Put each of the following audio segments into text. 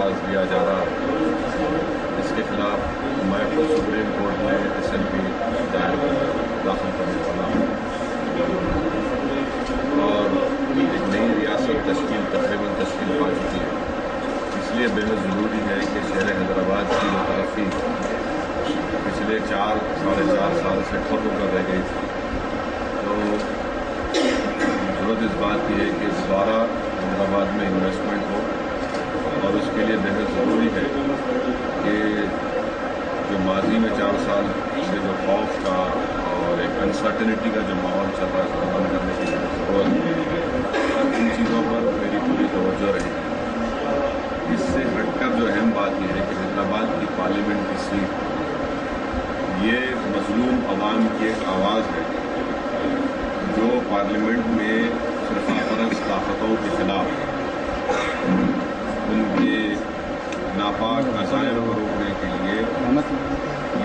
اعتراض دیا جا رہا ہے اس کے خلاف میں خود سپریم کورٹ میں SLP داخل کرنے والا ہوں اور ایک نئی ریاست تقریباً تشکیل پا چکی ہے. اس لیے بہت ضروری ہے کہ شہر حیدرآباد کی جو ترقی پچھلے 4-4.5 سال سے ٹھپ کر رہ گئی تھی تو ضرورت اس بات کی ہے کہ دوبارہ حیدرآباد میں انویسٹمنٹ ہو اور اس کے لیے بہت ضروری ہے کہ جو ماضی میں 4 سال سے جو خوف کا اور ایک انسرٹنٹی کا جو ماحول چل رہا ہے اس کو بند کرنے کی ضرورت ہے. ان چیزوں پر میری پوری توجہ رہے گی. اس سے ہٹ کر جو اہم بات یہ ہے کہ حیدرآباد کی پارلیمنٹ کی سیٹ یہ مظلوم عوام کی ایک آواز ہے جو پارلیمنٹ میں فرقہ طاقتوں کے خلاف ان کے ناپاک عزائم کو روکنے کے لیے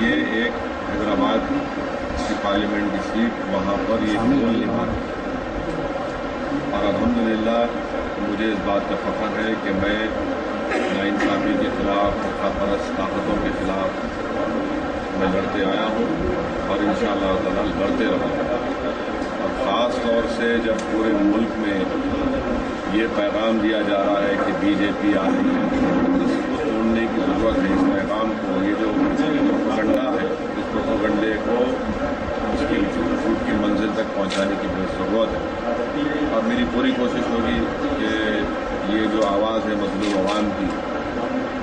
یہ ایک حیدرآباد کی پارلیمنٹ کی سیٹ وہاں پر یہ رول نبھا ہے. اور الحمدللہ مجھے اس بات کا فخر ہے کہ میں ناانصافی کے خلاف فرقہ طاقتوں کے خلاف میں لڑتے آیا ہوں اور انشاءاللہ تعالیٰ لڑتے رہوں گا. اور خاص طور سے جب پورے ملک میں یہ پیغام دیا جا رہا ہے کہ BJP آ رہی ہے اس کو توڑنے کی ضرورت ہے. اس پیغام کو یہ جو پروپیگنڈا ہے اس پروپیگنڈے کو اس کی جھوٹ کی منزل تک پہنچانے کی بہت ضرورت ہے. اور میری پوری کوشش ہوگی کہ یہ جو آواز ہے مظلوم عوام کی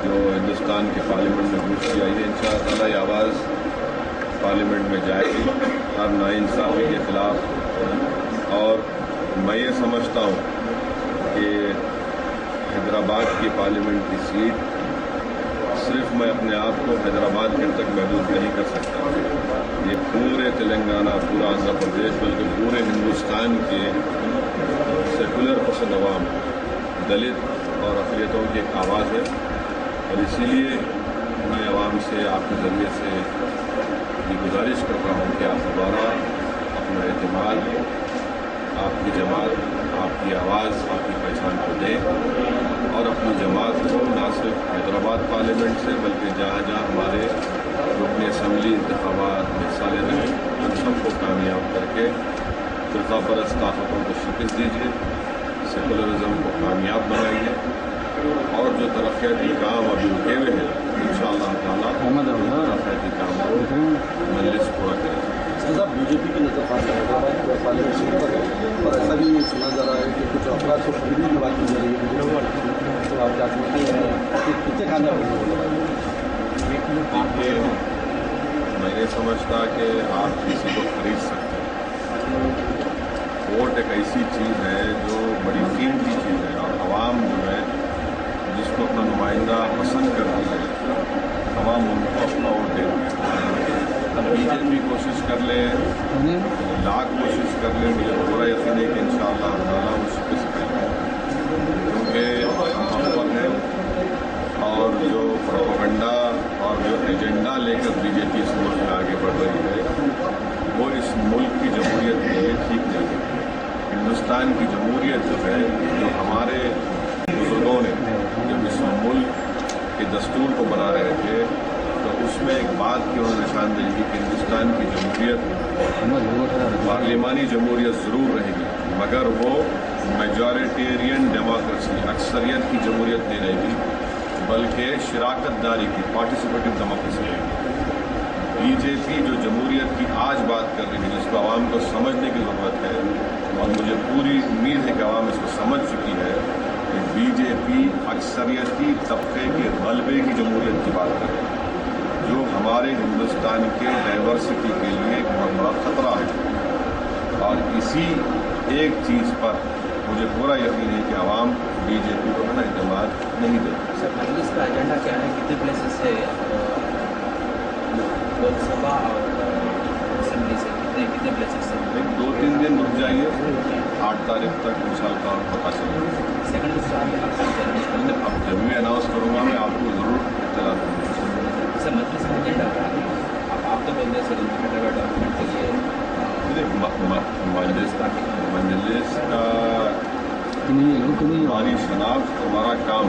جو ہندوستان کے پارلیمنٹ میں گونجتی آئی ہے انشاءاللہ تعالیٰ یہ آواز پارلیمنٹ میں جائے گی ہر ناانصافی کے خلاف. اور میں یہ سمجھتا ہوں کہ حیدرآباد کی پارلیمنٹ کی سیٹ صرف میں اپنے آپ کو حیدرآباد کے تک محدود نہیں کر سکتا. یہ پورے تلنگانہ پورا آندھرا پردیش بلکہ پورے ہندوستان کے سیکولر پسند عوام دلت اور اقلیتوں کی ایک آواز ہے. اور اسی لیے میں عوام سے آپ کے ذریعے سے یہ گزارش کر رہا ہوں کہ آپ دوبارہ اپنا اعتماد آپ کی جماعت آپ کی آواز آپ کی پہچان کو دیں اور اپنی جماعت کو نہ صرف حیدرآباد پارلیمنٹ سے بلکہ جہاں جہاں ہمارے رکن اسمبلی انتخابات میں حصہ لے رہے ہیں ان سب کو کامیاب کر کے فرقہ پرست طاقتوں کو شکست دیجیے, سیکولرزم کو کامیاب بنائیے اور جو ترقیاتی کام ابھی رکے ہوئے ہیں انشاءاللہ تعالیٰ ترقیاتی کام کو مجلس پورا کرے. صاحب BJP کی نظر حیدرآباد پارلیمنٹ سیٹ پر ہے اور ایسا بھی سنا جا رہا ہے کہ کچھ افراد کو خریدنے کی بات کی جا رہی ہے تو آپ کیا سمجھتے ہیں کہ کتنے کامیاب ہونے والے ہیں؟ میں یہ سمجھتا کہ آپ کسی کو خرید سکتے ہیں. ووٹ ایک ایسی چیز ہے جو بڑی قیمتی چیز ہے اور عوام جو ہے جس کو اپنا نمائندہ پسند کرتی ہے عوام ان کو اپنا ووٹ دیتی ہے. BJP کوشش کر لے لاکھ کوشش کر لے مجھے پورا یقین ہے کہ انشاءاللہ تعالیٰ وہ شکست کریں گے کیونکہ ہم پر ہیں اور جو پروپیگنڈا اور جو ایجنڈا لے کر BJP اس ملک میں آگے بڑھ رہی ہے وہ اس ملک کی جمہوریت کے لیے ٹھیک نہیں ہے. ہندوستان کی جمہوریت جو ہے جو ہمارے بزرگوں نے جب اس ملک کے دستور کو بنا رہے تھے تو اس میں ایک بات کی انہوں نے نشاندہی کی کہ ہندوستان کی جمہوریت پارلیمانی جمہوریت ضرور رہے گی مگر وہ میجورٹیرین ڈیموکریسی اکثریت کی جمہوریت نہیں رہے گی بلکہ شراکت داری کی پارٹیسپیٹو ڈیموکریسی رہے گی. BJP جو جمہوریت کی آج بات کر رہی ہے جس کو عوام کو سمجھنے کی ضرورت ہے اور مجھے پوری امید ہے کہ عوام اس کو سمجھ چکی ہے کہ BJP اکثریتی طبقے کے غلبے کی جمہوریت کی بات کر رہی ہے جو ہمارے ہندوستان کے ڈائیورسٹی کے لیے ایک بہت بڑا خطرہ ہے. اور اسی ایک چیز پر مجھے پورا یقین ہے کہ عوام BJP کو اپنا اعتماد نہیں دیتے. سر مجلس کا ایجنڈا کیا ہے؟ کتنے پلیسز سے لوک سبھا اور اسمبلی سے کتنے پلیسز سے؟ 2-3 دن رک جائیے 8 تاریخ تک انشاءاللہ کا پتہ چلے گا. سیکنڈ اب جب بھی اناؤنس کروں گا میں آپ کو ضرور اطلاع دوں گا. سر مجلس کا ایجنڈا کیا ہے؟ آپ تو بولتے ہیں سر ڈیولپمنٹ کے لیے مجلس کا ہماری شناخت ہمارا کام